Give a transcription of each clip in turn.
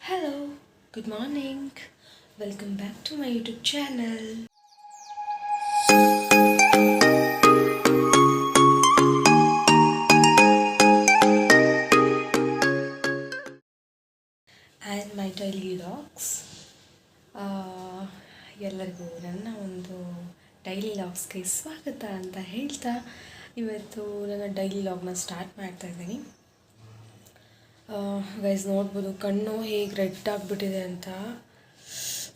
Hello, good morning. Welcome back to my YouTube channel. And my daily vlogs. ಎಲ್ಲರಿಗೂ ನನ್ನ ಒಂದು daily ವ್ಲಾಗ್ಸ್ಗೆ ಸ್ವಾಗತ ಅಂತ ಹೇಳ್ತಾ ಇವತ್ತು ನನ್ನ ಡೈಲಿ ವ್ಲಾಗ್ನ ಸ್ಟಾರ್ಟ್ ಮಾಡ್ತಾ ಇದ್ದೀನಿ. ಗೈಸ್ ನೋಡ್ಬೋದು ಕಣ್ಣು ಹೇಗೆ ರೆಡ್ ಆಗಿಬಿಟ್ಟಿದೆ ಅಂತ.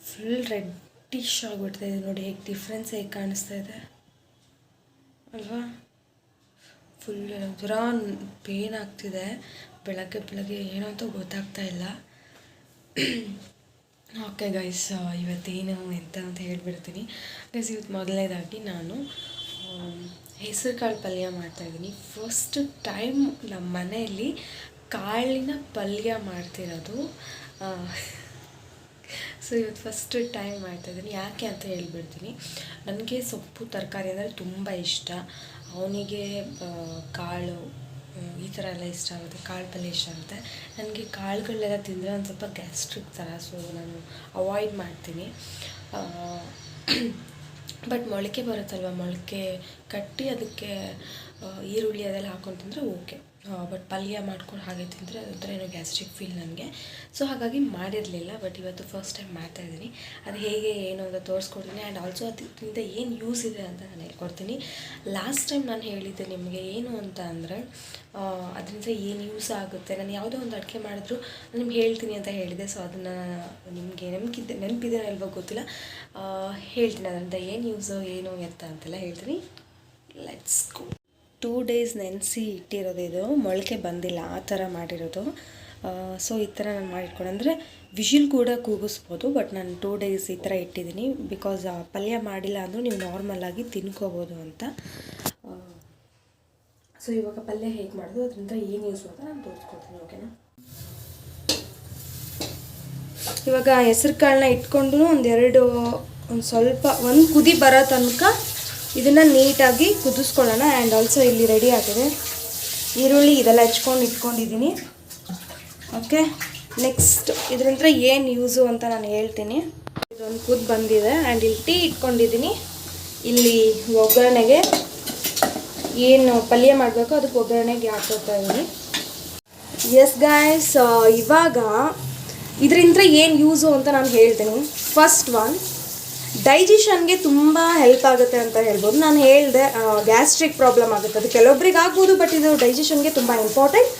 ಫುಲ್ ರೆಡ್ಡಿಶ್ ಆಗಿಬಿಡ್ತಾ ಇದೆ ನೋಡಿ, ಹೇಗೆ ಡಿಫ್ರೆನ್ಸ್ ಹೇಗೆ ಕಾಣಿಸ್ತಾ ಇದೆ ಅಲ್ವಾ. ಫುಲ್ ಒಂಥರ ಪೇನ್ ಆಗ್ತಿದೆ. ಬೆಳಗ್ಗೆ ಏನೋ ಅಂತ ಗೊತ್ತಾಗ್ತಾ ಇಲ್ಲ. ಓಕೆ ಗೈಸ್, ಇವತ್ತೇನು ಎಂತ ಅಂತ ಹೇಳ್ಬಿಡ್ತೀನಿ ಗೈಸ್. ಇವತ್ತು ಮೊದಲನೇದಾಗಿ ನಾನು ಹೆಸರು ಕಾಳು ಪಲ್ಯ ಮಾಡ್ತಾಯಿದ್ದೀನಿ. ಫಸ್ಟ್ ಟೈಮ್ ನಮ್ಮ ಮನೆಯಲ್ಲಿ ಕಾಳಿನ ಪಲ್ಯ ಮಾಡ್ತಿರೋದು. ಸೊ ಇವತ್ತು ಫಸ್ಟ್ ಟೈಮ್ ಮಾಡ್ತಾಯಿದ್ದೀನಿ. ಯಾಕೆ ಅಂತ ಹೇಳ್ಬಿಡ್ತೀನಿ. ನನಗೆ ಸೊಪ್ಪು ತರಕಾರಿ ಅಂದರೆ ತುಂಬ ಇಷ್ಟ. ಅವನಿಗೆ ಕಾಳು ಈ ಥರ ಎಲ್ಲ ಇಷ್ಟ ಆಗುತ್ತೆ, ಕಾಳು ಪಲ್ಯ ಇಷ್ಟ ಆಗುತ್ತೆ. ನನಗೆ ಕಾಳುಗಳನ್ನೆಲ್ಲ ತಿಂದರೆ ಒಂದು ಸ್ವಲ್ಪ ಗ್ಯಾಸ್ಟ್ರಿಕ್ ಥರ, ಸೊ ನಾನು ಅವಾಯ್ಡ್ ಮಾಡ್ತೀನಿ. ಬಟ್ ಮೊಳಕೆ ಬರುತ್ತಲ್ವ, ಮೊಳಕೆ ಕಟ್ಟಿ ಅದಕ್ಕೆ ಈರುಳ್ಳಿ ಅದೆಲ್ಲ ಹಾಕೊಂಡು ತಿಂದರೆ ಓಕೆ. ಬಟ್ ಪಲ್ಯ ಮಾಡ್ಕೊಂಡು ಹಾಗೆ ತಿಂದರೆ ಅದೊಂಥರ ಏನೋ ಗ್ಯಾಸ್ಟ್ರಿಕ್ ಫೀಲ್ ನನಗೆ. ಸೊ ಹಾಗಾಗಿ ಮಾಡಿರಲಿಲ್ಲ. ಬಟ್ ಇವತ್ತು ಫಸ್ಟ್ ಟೈಮ್ ಮಾಡ್ತಾಯಿದ್ದೀನಿ. ಅದು ಹೇಗೆ ಏನು ಅಂತ ತೋರಿಸ್ಕೊಡ್ತೀನಿ. ಆ್ಯಂಡ್ ಆಲ್ಸೋ ಅದರಿಂದ ಏನು ಯೂಸ್ ಇದೆ ಅಂತ ನಾನು ಹೇಳ್ಕೊಡ್ತೀನಿ. ಲಾಸ್ಟ್ ಟೈಮ್ ನಾನು ಹೇಳಿದ್ದೆ ನಿಮಗೆ ಏನು ಅಂತ ಅಂದರೆ ಅದರಿಂದ ಏನು ಯೂಸ್ ಆಗುತ್ತೆ. ನಾನು ಯಾವುದೋ ಒಂದು ಅಡುಗೆ ಮಾಡಿದ್ರು ನಿಮ್ಗೆ ಹೇಳ್ತೀನಿ ಅಂತ ಹೇಳಿದೆ. ಸೊ ಅದನ್ನು ನಿಮಗೆ ನೆನಪಿದೆ ಅಲ್ವೋ ಗೊತ್ತಿಲ್ಲ, ಹೇಳ್ತೀನಿ. ಅದರಿಂದ ಏನು ಯೂಸು ಏನು ಎತ್ತ ಅಂತೆಲ್ಲ ಹೇಳ್ತೀನಿ. Let's go. 2 days ನೆನೆಸಿ ಇಟ್ಟಿರೋದು, ಇದು ಮೊಳಕೆ ಬಂದಿಲ್ಲ ಆ ಥರ ಮಾಡಿರೋದು. ಸೊ ಈ ಥರ ನಾನು ಮಾಡಿಟ್ಕೊಂಡು ಅಂದರೆ ವಿಷಿಲ್ ಕೂಡ ಕೂಗಿಸ್ಬೋದು. ಬಟ್ ನಾನು 2 days ಈ ಥರ ಇಟ್ಟಿದ್ದೀನಿ. ಬಿಕಾಸ್ ಪಲ್ಯ ಮಾಡಿಲ್ಲ ಅಂದರೂ ನೀವು ನಾರ್ಮಲಾಗಿ ತಿನ್ಕೋಬೋದು ಅಂತ. ಸೊ ಇವಾಗ ಪಲ್ಯ ಹೇಗೆ ಮಾಡೋದು, ಅದರಿಂದ ಏನು ಯೂಸ್ ಅಂತ ನಾನು ತೋರಿಸ್ಕೊಡ್ತೀನಿ. ಓಕೆನಾ. ಇವಾಗ ಹೆಸ್ರು ಕಾಳನ್ನ ಇಟ್ಕೊಂಡು ಒಂದು ಸ್ವಲ್ಪ ಕುದಿ ಬರೋ ತನಕ ಇದನ್ನು ನೀಟಾಗಿ ಕುದಿಸ್ಕೊಳ್ಳೋಣ. ಆ್ಯಂಡ್ ಆಲ್ಸೋ ಇಲ್ಲಿ ರೆಡಿ ಆಗಿದೆ ಈರುಳ್ಳಿ ಇದೆಲ್ಲ ಹೆಚ್ಕೊಂಡು ಇಟ್ಕೊಂಡಿದ್ದೀನಿ. ಓಕೆ, ನೆಕ್ಸ್ಟ್ ಇದರಿಂದ ಏನು ಯೂಸು ಅಂತ ನಾನು ಹೇಳ್ತೀನಿ. ಇದೊಂದು ಕುದ್ದು ಬಂದಿದೆ. ಆ್ಯಂಡ್ ಇಲ್ಲಿ ಟೀ ಇಟ್ಕೊಂಡಿದ್ದೀನಿ. ಇಲ್ಲಿ ಒಗ್ಗರಣೆಗೆ ಏನು ಪಲ್ಯ ಮಾಡಬೇಕು ಅದಕ್ಕೆ ಒಗ್ಗರಣೆಗೆ ಹಾಕೋತಾ ಇದ್ದೀನಿ. ಎಸ್ ಗಾಯ್ಸ್, ಇವಾಗ ಇದರಿಂದ ಏನು ಯೂಸು ಅಂತ ನಾನು ಹೇಳ್ತೀನಿ. ಫಸ್ಟ್ ಒನ್, ಡೈಜೆಷನ್ಗೆ ತುಂಬ ಹೆಲ್ಪ್ ಆಗುತ್ತೆ ಅಂತ ಹೇಳ್ಬೋದು. ನಾನು ಹೇಳಿದೆ ಗ್ಯಾಸ್ಟ್ರಿಕ್ ಪ್ರಾಬ್ಲಮ್ ಆಗುತ್ತೆ, ಅದು ಕೆಲವೊಬ್ರಿಗೆ ಆಗ್ಬೋದು. ಬಟ್ ಇದು ಡೈಜೆಷನ್ಗೆ ತುಂಬ important.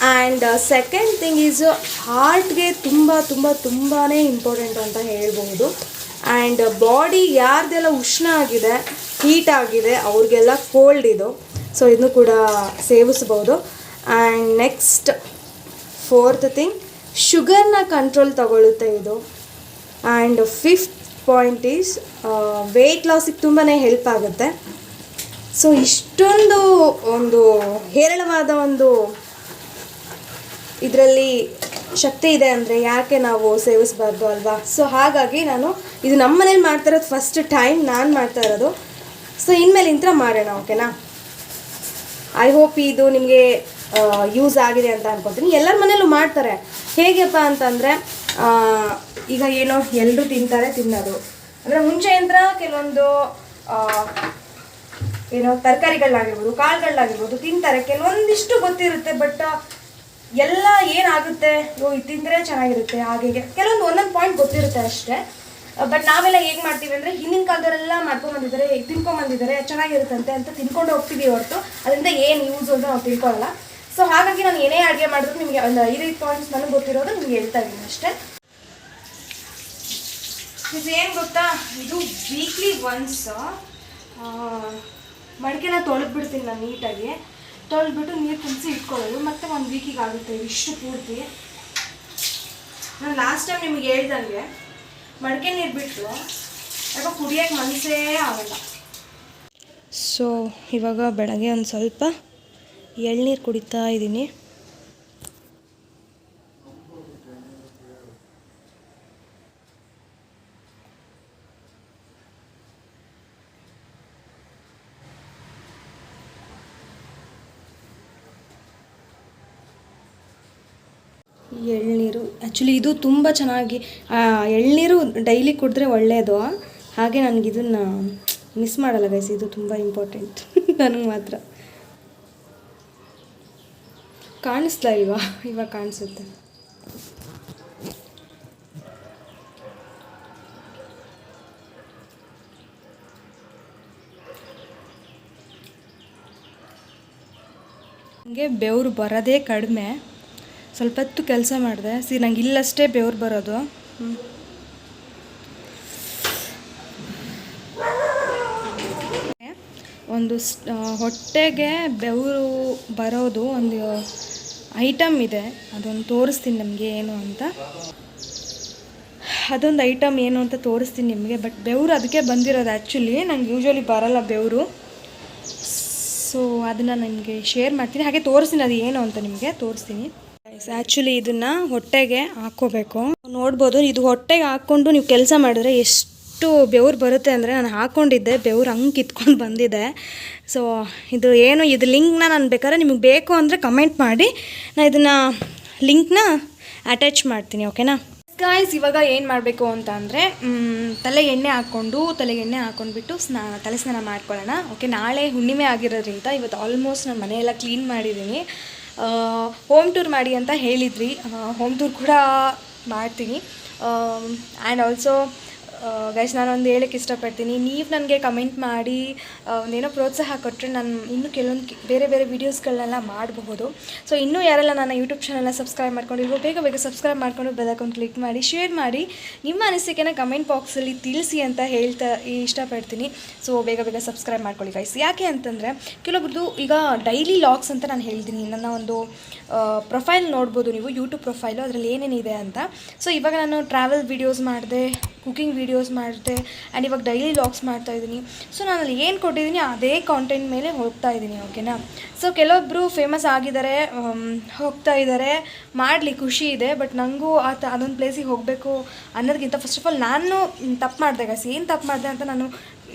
And second thing is ಹಾರ್ಟ್ಗೆ ತುಂಬಾ ಇಂಪಾರ್ಟೆಂಟ್ ಅಂತ ಹೇಳ್ಬೋದು. ಆ್ಯಂಡ್ ಬಾಡಿ ಯಾರ್ದೆಲ್ಲ ಉಷ್ಣ ಆಗಿದೆ, ಹೀಟ್ ಆಗಿದೆ, ಅವ್ರಿಗೆಲ್ಲ ಕೋಲ್ಡ್ ಇದು. ಸೊ ಇದನ್ನು ಕೂಡ ಸೇವಿಸ್ಬೋದು. ಆ್ಯಂಡ್ ನೆಕ್ಸ್ಟ್ ಫೋರ್ತ್ ಥಿಂಗ್, ಶುಗರ್ನ ಕಂಟ್ರೋಲ್ ತಗೊಳ್ಳುತ್ತೆ ಇದು. And fifth point is weight ಲಾಸಿಗೆ ತುಂಬಾ ಹೆಲ್ಪ್ ಆಗುತ್ತೆ. ಸೊ ಇಷ್ಟೊಂದು ಒಂದು ಹೇರಳವಾದ ಒಂದು ಇದರಲ್ಲಿ ಶಕ್ತಿ ಇದೆ ಅಂದರೆ ಯಾಕೆ ನಾವು ಸೇವಿಸಬಾರ್ದು ಅಲ್ವಾ. ಸೊ ಹಾಗಾಗಿ ಇದು ನಮ್ಮ ಮನೇಲಿ ಮಾಡ್ತಾ ಇರೋದು ಫಸ್ಟ್ ಟೈಮ್ ನಾನು ಮಾಡ್ತಾ ಇರೋದು. ಸೊ ಇನ್ಮೇಲೆ ಇಂಥ ಮಾಡೋಣ. ಓಕೆನಾ. ಐ ಹೋಪ್ ಇದು ನಿಮಗೆ ಯೂಸ್ ಆಗಿದೆ ಅಂತ ಅನ್ಕೊತೀನಿ. ಎಲ್ಲರ ಮನೇಲೂ ಮಾಡ್ತಾರೆ. ಹೇಗೆಪ್ಪ ಅಂತಂದರೆ ಈಗ ಏನೋ ಎಲ್ಲರೂ ತಿನ್ನೋದು ಅಂದರೆ ಮುಂಚೆಯಿಂದ ಕೆಲವೊಂದು ಏನೋ ತರಕಾರಿಗಳಾಗಿರ್ಬೋದು, ಕಾಳುಗಳಾಗಿರ್ಬೋದು ತಿಂತಾರೆ. ಕೆಲವೊಂದಿಷ್ಟು ಗೊತ್ತಿರುತ್ತೆ, ಬಟ್ ಎಲ್ಲ ಏನಾಗುತ್ತೆ ಇದು ತಿಂದರೆ ಚೆನ್ನಾಗಿರುತ್ತೆ ಹಾಗೆ ಕೆಲವೊಂದು ಒಂದೊಂದು ಪಾಯಿಂಟ್ ಗೊತ್ತಿರುತ್ತೆ ಅಷ್ಟೇ. ಬಟ್ ನಾವೆಲ್ಲ ಹೇಗೆ ಮಾಡ್ತೀವಿ ಅಂದರೆ ಹಿಂದಿನ ಕಾಲದವರೆಲ್ಲ ತಿನ್ಕೊಂಬಂದಿದ್ದಾರೆ ಚೆನ್ನಾಗಿರುತ್ತಂತೆ ಅಂತ ತಿನ್ಕೊಂಡು ಹೋಗ್ತೀವಿ ಹೊರತು ಅದರಿಂದ ಏನು ಯೂಸ್ ಅಂತ ನಾವು ತಿಳ್ಕೊಳ್ಳಲ್ಲ. ಸೊ ಹಾಗಾಗಿ ನಾನು ಏನೇ ಅಡುಗೆ ಮಾಡಿದ್ರು ನಿಮಗೆ ಒಂದು 5 ಪಾಯಿಂಟ್ಸ್ ನನಗೆ ಗೊತ್ತಿರೋದು ನಿಮ್ಗೆ ಹೇಳ್ತಾ ಇದ್ದೀನಿ ಅಷ್ಟೇ. ಇದು ಏನು ಗೊತ್ತಾ, ಇದು ವೀಕ್ಲಿ ಒನ್ಸ್ ಮಡಿಕೆನ ತೊಳೆದ್ಬಿಡ್ತೀನಿ ನಾನು ನೀಟಾಗಿ. ತೊಳೆದ್ಬಿಟ್ಟು ನೀರು ತುಂಬಿಸಿ ಇಟ್ಕೊಳ್ಳೋದು. ಮತ್ತು 1 ವೀಕಿಗೆ ಆಗುತ್ತೆ ಇಷ್ಟು ಪೂರ್ತಿ. ನಾನು ಲಾಸ್ಟ್ ಟೈಮ್ ನಿಮಗೆ ಹೇಳ್ದಂಗೆ ಮಡಿಕೆ ನೀರು ಬಿಟ್ಟು ಯಾಕೋ ಕುಡಿಯೋಕ್ಕೆ ಮನಸ್ಸೇ ಆಗಲ್ಲ. ಸೊ ಇವಾಗ ಬೆಳಗ್ಗೆ ಒಂದು ಸ್ವಲ್ಪ ಎಳ್ನೀರು ಕುಡಿತಾ ಇದ್ದೀನಿ. ಎಳ್ನೀರು ಆ್ಯಕ್ಚುಲಿ ಇದು ತುಂಬ ಚೆನ್ನಾಗಿ ಎಳ್ನೀರು ಡೈಲಿ ಕುಡಿದ್ರೆ ಒಳ್ಳೆಯದು. ಹಾಗೆ ನನಗೆ ಇದನ್ನು ಮಿಸ್ ಮಾಡಲ್ಲ ಗೈಸ್, ಇದು ತುಂಬ ಇಂಪಾರ್ಟೆಂಟ್ ನನಗೆ ಮಾತ್ರ. ಕಾಣಿಸ್ತಾ ಇಲ್ವಾ? ಇವಾಗ ಕಾಣಿಸುತ್ತೆ. ನನಗೆ ಬೆವರು ಬರೋದೇ ಕಡಿಮೆ. ಸ್ವಲ್ಪ ಹೊತ್ತು ಕೆಲಸ ಮಾಡಿದೆ, ನಂಗೆ ಇಲ್ಲಷ್ಟೇ ಬೆವರು ಬರೋದು. ಒಂದು ಹೊಟ್ಟೆಗೆ ಬೆವರು ಬರೋದು ಒಂದು ಐಟಮ್ ಇದೆ, ಅದೊಂದು ತೋರಿಸ್ತೀನಿ ನಿಮಗೆ ಏನು ಅಂತ. ಅದೊಂದು ಐಟಮ್ ಏನು ಅಂತ ತೋರಿಸ್ತೀನಿ ನಿಮಗೆ. ಬಟ್ ಬೆವರು ಅದಕ್ಕೆ ಬಂದಿರೋದು. ಆ್ಯಕ್ಚುಲಿ ನಂಗೆ ಯೂಶ್ವಲಿ ಬರೋಲ್ಲ ಬೆವರು, ಸೊ ಅದನ್ನು ನನಗೆ ಶೇರ್ ಮಾಡ್ತೀನಿ, ಹಾಗೆ ತೋರಿಸ್ತೀನಿ ಅದು ಏನು ಅಂತ ನಿಮಗೆ ತೋರಿಸ್ತೀನಿ. ಆ್ಯಕ್ಚುಲಿ ಇದನ್ನು ಹೊಟ್ಟೆಗೆ ಹಾಕ್ಕೋಬೇಕು. ನೋಡ್ಬೋದು, ಇದು ಹೊಟ್ಟೆಗೆ ಹಾಕ್ಕೊಂಡು ನೀವು ಕೆಲಸ ಮಾಡಿದ್ರೆ ಎಷ್ಟು ಬೆವರು ಬರುತ್ತೆ ಅಂದರೆ, ನಾನು ಹಾಕ್ಕೊಂಡಿದ್ದೆ ಬೆವರು ಹಂಗೆ ಕಿತ್ಕೊಂಡು ಬಂದಿದೆ. ಸೊ ಇದು ಏನು, ಇದು ಲಿಂಕ್ನ ನಾನು ಬೇಕಾದ್ರೆ ನಿಮಗೆ ಬೇಕು ಅಂದರೆ ಕಮೆಂಟ್ ಮಾಡಿ, ನಾನು ಇದನ್ನು ಲಿಂಕ್ನ ಅಟ್ಯಾಚ್ ಮಾಡ್ತೀನಿ. ಓಕೆನಾ ಗಾಯ್ಸ್? ಇವಾಗ ಏನು ಮಾಡಬೇಕು ಅಂತ ಅಂದರೆ, ತಲೆಗೆ ಎಣ್ಣೆ ಹಾಕ್ಕೊಂಡ್ಬಿಟ್ಟು ತಲೆ ಸ್ನಾನ ಮಾಡ್ಕೊಳ್ಳೋಣ. ಓಕೆ, ನಾಳೆ ಹುಣ್ಣಿಮೆ ಆಗಿರೋದ್ರಿಂದ ಇವತ್ತು ಆಲ್ಮೋಸ್ಟ್ ನಾನು ಮನೆಯೆಲ್ಲ ಕ್ಲೀನ್ ಮಾಡಿದ್ದೀನಿ. ಹೋಮ್ ಟೂರ್ ಮಾಡಿ ಅಂತ ಹೇಳಿದ್ರಿ, ಹೋಮ್ ಟೂರ್ ಕೂಡ ಮಾಡ್ತೀನಿ. ಆ್ಯಂಡ್ ಆಲ್ಸೋ ಗೈಸ್, ನಾನೊಂದು ಹೇಳೋಕ್ಕೆ ಇಷ್ಟಪಡ್ತೀನಿ, ನೀವು ನನಗೆ ಕಮೆಂಟ್ ಮಾಡಿ ಒಂದೇನೋ ಪ್ರೋತ್ಸಾಹ ಕೊಟ್ಟರೆ ನಾನು ಇನ್ನೂ ಕೆಲವೊಂದು ಬೇರೆ ಬೇರೆ ವೀಡಿಯೋಸ್ಗಳನ್ನೆಲ್ಲ ಮಾಡಬಹುದು. ಸೊ ಇನ್ನೂ ಯಾರೆಲ್ಲ ನನ್ನ ಯೂಟ್ಯೂಬ್ ಚಾನಲ್ನ ಸಬ್ಸ್ಕ್ರೈಬ್ ಮಾಡ್ಕೊಂಡಿಲ್ವೋ ಬೇಗ ಸಬ್ಸ್ಕ್ರೈಬ್ ಮಾಡ್ಕೊಂಡು ಬೆಲ್ ಐಕಾನ್ ಕ್ಲಿಕ್ ಮಾಡಿ, ಶೇರ್ ಮಾಡಿ, ನಿಮ್ಮ ಅನಿಸಿಕೆನ ಕಮೆಂಟ್ ಬಾಕ್ಸಲ್ಲಿ ತಿಳಿಸಿ ಅಂತ ಇಷ್ಟಪಡ್ತೀನಿ. ಸೊ ಬೇಗ ಸಬ್ಸ್ಕ್ರೈಬ್ ಮಾಡ್ಕೊಳ್ಳಿ ಗೈಸ್. ಯಾಕೆ ಅಂತಂದರೆ ಕೆಲವೊಬ್ರದ್ದು ಈಗ ಡೈಲಿ ಲಾಗ್ಸ್ ಅಂತ ನಾನು ಹೇಳ್ತೀನಿ, ನನ್ನ ಒಂದು ಪ್ರೊಫೈಲ್ ನೋಡ್ಬೋದು ನೀವು, ಯೂಟ್ಯೂಬ್ ಪ್ರೊಫೈಲು, ಅದರಲ್ಲಿ ಏನೇನಿದೆ ಅಂತ. ಸೊ ಇವಾಗ ನಾನು ಟ್ರಾವೆಲ್ ವೀಡಿಯೋಸ್ ಮಾಡಿದೆ, ಕುಕಿಂಗ್ ವೀಡಿಯೋಸ್ ಮಾಡಿದೆ, ಆ್ಯಂಡ್ ಇವಾಗ ಡೈಲಿ ಲಾಗ್ಸ್ ಮಾಡ್ತಾಯಿದ್ದೀನಿ. ಸೊ ನಾನು ಅಲ್ಲಿ ಏನು ಕೊಟ್ಟಿದ್ದೀನಿ ಅದೇ ಕಾಂಟೆಂಟ್ ಮೇಲೆ ಹೋಗ್ತಾ ಇದ್ದೀನಿ. ಓಕೆನಾ? ಸೊ ಕೆಲವೊಬ್ಬರು ಫೇಮಸ್ ಆಗಿದ್ದಾರೆ, ಹೋಗ್ತಾ ಇದ್ದಾರೆ, ಮಾಡಲಿ ಖುಷಿ ಇದೆ. ಬಟ್ ನನಗೂ ಅದೊಂದು ಪ್ಲೇಸಿಗೆ ಹೋಗಬೇಕು ಅನ್ನೋದಕ್ಕಿಂತ ಫಸ್ಟ್ ಆಫ್ ಆಲ್ ನಾನು ತಪ್ಪು ಮಾಡಿದೆ ಗೈಸ್. ಏನು ತಪ್ಪು ಮಾಡಿದೆ ಅಂತ ನಾನು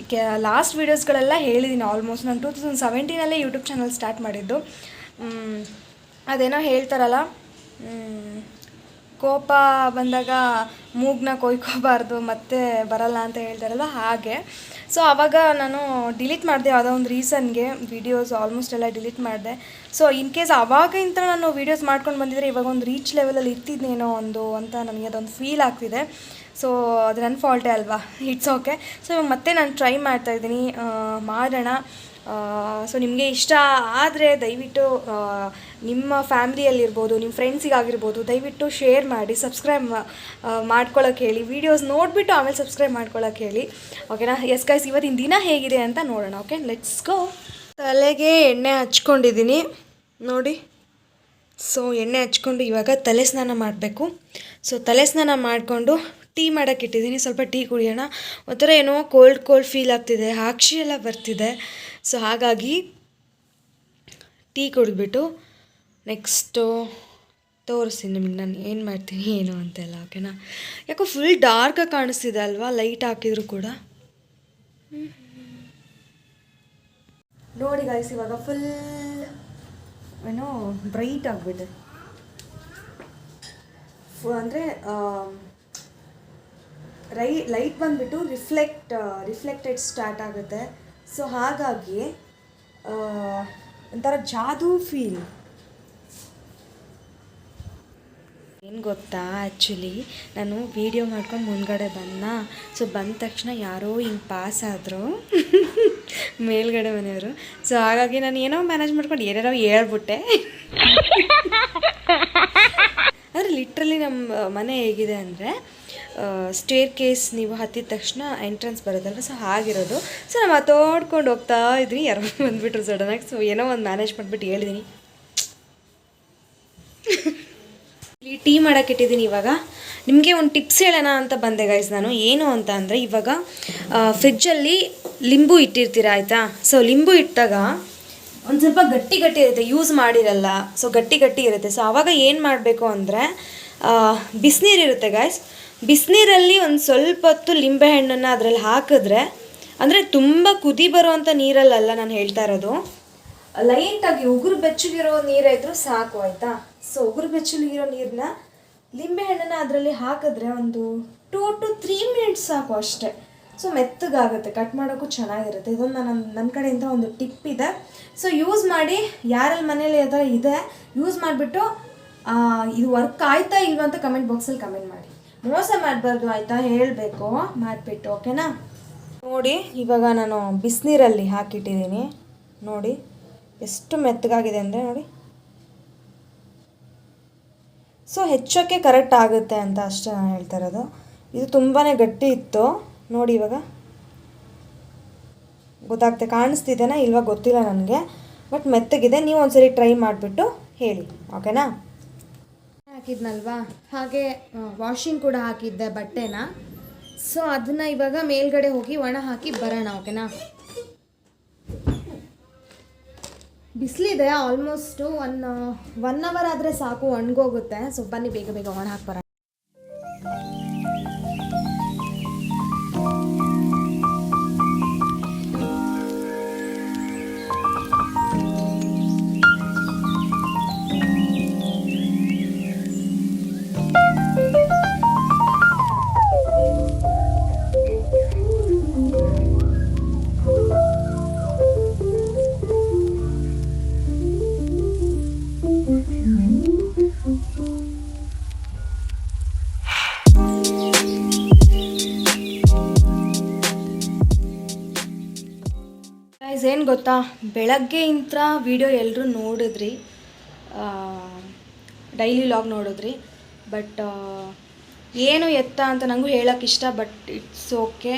ಲಾಸ್ಟ್ ವೀಡಿಯೋಸ್ಗಳೆಲ್ಲ ಹೇಳಿದ್ದೀನಿ. ಆಲ್ಮೋಸ್ಟ್ ನಾನು 2017 ಯೂಟ್ಯೂಬ್ ಚಾನಲ್ ಸ್ಟಾರ್ಟ್ ಮಾಡಿದ್ದು. ಅದೇನೋ ಹೇಳ್ತಾರಲ್ಲ, ಕೋಪ ಬಂದಾಗ ಮೂಗನ್ನ ಕೊಯ್ಕೋಬಾರ್ದು ಮತ್ತೆ ಬರಲ್ಲ ಅಂತ ಹೇಳ್ತಾರಲ್ಲ, ಹಾಗೆ. ಸೊ ಆವಾಗ ನಾನು ಡಿಲೀಟ್ ಮಾಡಿದೆ, ಯಾವುದೋ ಒಂದು ರೀಸನ್ಗೆ ವೀಡಿಯೋಸ್ ಆಲ್ಮೋಸ್ಟ್ ಎಲ್ಲ ಡಿಲೀಟ್ ಮಾಡಿದೆ. ಸೊ ಇನ್ ಕೇಸ್ ಆವಾಗಿಂತ ನಾನು ವೀಡಿಯೋಸ್ ಮಾಡ್ಕೊಂಡು ಬಂದಿದ್ದರೆ ಇವಾಗ ಒಂದು ರೀಚ್ ಲೆವೆಲಲ್ಲಿ ಇರ್ತಿದ್ನೇನೋ ಅಂತ ನನಗೆ ಅದೊಂದು ಫೀಲ್ ಆಗ್ತಿದೆ. ಸೊ ಅದು ನನ್ನ ಫಾಲ್ಟೇ ಅಲ್ವಾ, ಇಟ್ಸ್ ಓಕೆ. ಸೊ ಇವಾಗ ಮತ್ತೆ ನಾನು ಟ್ರೈ ಮಾಡ್ತಾಯಿದ್ದೀನಿ, ಮಾಡೋಣ. ಸೊ ನಿಮಗೆ ಇಷ್ಟ ಆದರೆ ದಯವಿಟ್ಟು ನಿಮ್ಮ ಫ್ಯಾಮ್ಲಿಯಲ್ಲಿರ್ಬೋದು, ನಿಮ್ಮ ಫ್ರೆಂಡ್ಸಿಗಾಗಿರ್ಬೋದು ದಯವಿಟ್ಟು ಶೇರ್ ಮಾಡಿ, ಸಬ್ಸ್ಕ್ರೈಬ್ ಮಾಡ್ಕೊಳ್ಳೋಕೆ ಹೇಳಿ. ವೀಡಿಯೋಸ್ ನೋಡಿಬಿಟ್ಟು ಆಮೇಲೆ ಸಬ್ಸ್ಕ್ರೈಬ್ ಮಾಡ್ಕೊಳ್ಳೋಕೆ ಹೇಳಿ. ಓಕೆನಾ? ಎಸ್ ಗೈಸ್, ಇವತ್ತಿನ ದಿನ ಹೇಗಿದೆ ಅಂತ ನೋಡೋಣ. Okay, let's go. ತಲೆಗೆ ಎಣ್ಣೆ ಹಚ್ಕೊಂಡಿದ್ದೀನಿ ನೋಡಿ. ಸೊ ಎಣ್ಣೆ ಹಚ್ಕೊಂಡು ಇವಾಗ ತಲೆ ಸ್ನಾನ ಮಾಡಬೇಕು. ಸೊ ತಲೆ ಸ್ನಾನ ಮಾಡಿಕೊಂಡು ಟೀ ಮಾಡೋಕ್ಕೆ ಇಟ್ಟಿದ್ದೀನಿ. ಸ್ವಲ್ಪ ಟೀ ಕುಡಿಯೋಣ. ಒಂಥರ ಏನೋ ಕೋಲ್ಡ್ ಫೀಲ್ ಆಗ್ತಿದೆ, ಹಾಕ್ಷಿ ಎಲ್ಲ ಬರ್ತಿದೆ. ಸೊ ಹಾಗಾಗಿ ಟೀ ಕುಡಿದ್ಬಿಟ್ಟು ನೆಕ್ಸ್ಟು ತೋರಿಸ್ತೀನಿ ನಿಮಗೆ ನಾನು ಏನು ಮಾಡ್ತೀನಿ ಏನು ಅಂತೆಲ್ಲ. ಓಕೆನಾ? ಯಾಕೋ ಫುಲ್ ಡಾರ್ಕಾಗಿ ಕಾಣಿಸ್ತಿದೆ ಅಲ್ವಾ, ಲೈಟ್ ಹಾಕಿದ್ರು ಕೂಡ. ನೋಡಿ ಗೈಸ್, ಇವಾಗ ಫುಲ್ ಏನೋ ಬ್ರೈಟ್ ಆಗಿಬಿಟ್ಟೆ. ಅಂದರೆ ಲೈಟ್ ಬಂದುಬಿಟ್ಟು ರಿಫ್ಲೆಕ್ಟೆಡ್ ಸ್ಟಾರ್ಟ್ ಆಗುತ್ತೆ. ಸೊ ಹಾಗಾಗಿ ಒಂಥರ ಜಾದೂ ಫೀಲ್. ಏನು ಗೊತ್ತಾ, ಆ್ಯಕ್ಚುಲಿ ನಾನು ವೀಡಿಯೋ ಮಾಡ್ಕೊಂಡು ಮುಂದ್ಗಡೆ ಸೊ ಬಂದ ತಕ್ಷಣ ಯಾರೋ ಹಿಂಗೆ ಪಾಸ್ ಆದರು ಮೇಲ್ಗಡೆ ಮನೆಯವರು. ಸೊ ಹಾಗಾಗಿ ನಾನು ಏನೋ ಮ್ಯಾನೇಜ್ ಮಾಡ್ಕೊಂಡು ಏನೇನೋ ಹೇಳ್ಬಿಟ್ಟೆ. ಆದರೆ ಲಿಟ್ರಲಿ ನಮ್ಮ ಮನೆ ಹೇಗಿದೆ ಅಂದರೆ, ಸ್ಟೇರ್ ಕೇಸ್ ನೀವು ಹತ್ತಿದ ತಕ್ಷಣ ಎಂಟ್ರೆನ್ಸ್ ಬರೋದಲ್ವ, ಸೊ ಹಾಗಿರೋದು. ಸೊ ನಾನು ಮಾತಾಡ್ಕೊಂಡು ಹೋಗ್ತಾ ಇದ್ದೀನಿ, ಯಾರೋ ಬಂದುಬಿಟ್ರು ಸಡನ್ನಾಗಿ. ಸೊ ಏನೋ ಒಂದು ಮ್ಯಾನೇಜ್ ಮಾಡಿಬಿಟ್ಟು ಹೇಳಿದ್ದೀನಿ. ಇಲ್ಲಿ ಟೀ ಮಾಡೋಕ್ಕೆ ಇಟ್ಟಿದ್ದೀನಿ. ಇವಾಗ ನಿಮಗೆ ಒಂದು ಟಿಪ್ಸ್ ಹೇಳೋಣ ಅಂತ ಬಂದೆ ಗೈಸ್ ನಾನು. ಏನು ಅಂತ ಅಂದರೆ, ಇವಾಗ ಫ್ರಿಜ್ಜಲ್ಲಿ ಲಿಂಬು ಇಟ್ಟಿರ್ತೀರ ಆಯಿತಾ. ಸೊ ಲಿಂಬು ಇಟ್ಟಾಗ ಒಂದು ಸ್ವಲ್ಪ ಗಟ್ಟಿ ಇರುತ್ತೆ, ಯೂಸ್ ಮಾಡಿರಲ್ಲ. ಸೊ ಗಟ್ಟಿ ಇರುತ್ತೆ. ಸೊ ಆವಾಗ ಏನು ಮಾಡಬೇಕು ಅಂದರೆ, ಬಿಸಿನೀರು ಇರುತ್ತೆ ಗೈಸ್, ಬಿಸಿನೀರಲ್ಲಿ ಒಂದು ಸ್ವಲ್ಪ ಹೊತ್ತು ಲಿಂಬೆಹಣ್ಣನ್ನು ಅದರಲ್ಲಿ ಹಾಕಿದ್ರೆ, ಅಂದರೆ ತುಂಬ ಕುದಿ ಬರೋವಂಥ ನೀರಲ್ಲ ನಾನು ಹೇಳ್ತಾ ಇರೋದು, ಲೈಟಾಗಿ ಉಗುರು ಬೆಚ್ಚಗಿರೋ ನೀರಾಯಿದ್ರು ಸಾಕು ಆಯಿತಾ. ಸೊ ಉಗುರು ಬೆಚ್ಚಗಿರೋ ನೀರನ್ನ ಲಿಂಬೆಹಣ್ಣನ್ನ ಅದರಲ್ಲಿ ಹಾಕಿದ್ರೆ ಒಂದು 2 to 3 ಮಿನಿಟ್ಸ್ ಸಾಕು ಅಷ್ಟೇ. ಸೊ ಮೆತ್ತಗಾಗುತ್ತೆ, ಕಟ್ ಮಾಡೋಕ್ಕೂ ಚೆನ್ನಾಗಿರುತ್ತೆ. ಇದೊಂದು ನನ್ನ ಕಡೆಯಿಂದ ಒಂದು ಟಿಪ್ ಇದೆ. ಸೊ ಯೂಸ್ ಮಾಡಿ, ಯಾರಲ್ಲಿ ಮನೇಲಿ ಅದರ ಇದೆ ಯೂಸ್ ಮಾಡಿಬಿಟ್ಟು ಇದು ವರ್ಕ್ ಆಯ್ತಾ ಇಲ್ವಾ ಅಂತ ಕಮೆಂಟ್ ಬಾಕ್ಸಲ್ಲಿ ಕಮೆಂಟ್ ಮಾಡಿ. ಮೋಸ ಮಾಡಬಾರ್ದು ಆಯಿತಾ, ಹೇಳಬೇಕು ಮಾಡಿಬಿಟ್ಟು, ಓಕೆನಾ. ನೋಡಿ ಇವಾಗ ನಾನು ಬಿಸಿನೀರಲ್ಲಿ ಹಾಕಿಟ್ಟಿದ್ದೀನಿ. ನೋಡಿ ಎಷ್ಟು ಮೆತ್ತಗಾಗಿದೆ ಅಂದರೆ ನೋಡಿ. ಸೊ ಹೆಚ್ಚೋಕ್ಕೆ ಕರೆಕ್ಟ್ ಆಗುತ್ತೆ ಅಂತ ಅಷ್ಟೇ ನಾನು ಹೇಳ್ತಾ ಇರೋದು. ಇದು ತುಂಬಾ ಗಟ್ಟಿ ಇತ್ತು ನೋಡಿ. ಇವಾಗ ಗೊತ್ತಾಗ್ತದೆ, ಕಾಣಿಸ್ತಿದ್ದೇನಾ ಇಲ್ವಾ ಗೊತ್ತಿಲ್ಲ ನನಗೆ, ಬಟ್ ಮೆತ್ತಗಿದೆ. ನೀವು ಒಂದ್ಸರಿ ಟ್ರೈ ಮಾಡಿಬಿಟ್ಟು ಹೇಳಿ, ಓಕೆನಾ. ಹಾಕಿದ್ನಲ್ವಾ, ಹಾಗೆ ವಾಷಿಂಗ್ ಕೂಡ ಹಾಕಿದ್ದೆ ಬಟ್ಟೆನ. ಸೊ ಅದನ್ನು ಇವಾಗ ಮೇಲ್ಗಡೆ ಹೋಗಿ ಒಣ ಹಾಕಿ ಬರೋಣ, ಓಕೆನಾ. ಬಿಸಿಲಿದೆ, ಆಲ್ಮೋಸ್ಟು 1 ಅವರ್ ಆದರೆ ಸಾಕು, ಒಣಗೋಗುತ್ತೆ. ಸೊ ಬನ್ನಿ ಬೇಗ ಬೇಗ ಒಣ ಹಾಕಿ ಬರೋಣ. ಏನು ಗೊತ್ತಾ, ಬೆಳಗ್ಗೆ ಇಂತ್ರ ವಿಡಿಯೋ ಎಲ್ಲರೂ ನೋಡಿದ್ರಿ, ಡೈಲಿ ವ್ಲಾಗ್ ನೋಡಿದ್ರಿ. ಬಟ್ ಏನು ಎತ್ತ ಅಂತ ನನಗೂ ಹೇಳೋಕ್ಕೆ ಇಷ್ಟ, ಬಟ್ ಇಟ್ಸ್ ಓಕೆ.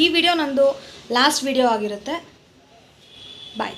ಈ ವಿಡಿಯೋ ನಂದು ಲಾಸ್ಟ್ ವಿಡಿಯೋ ಆಗಿರುತ್ತೆ. ಬಾಯ್.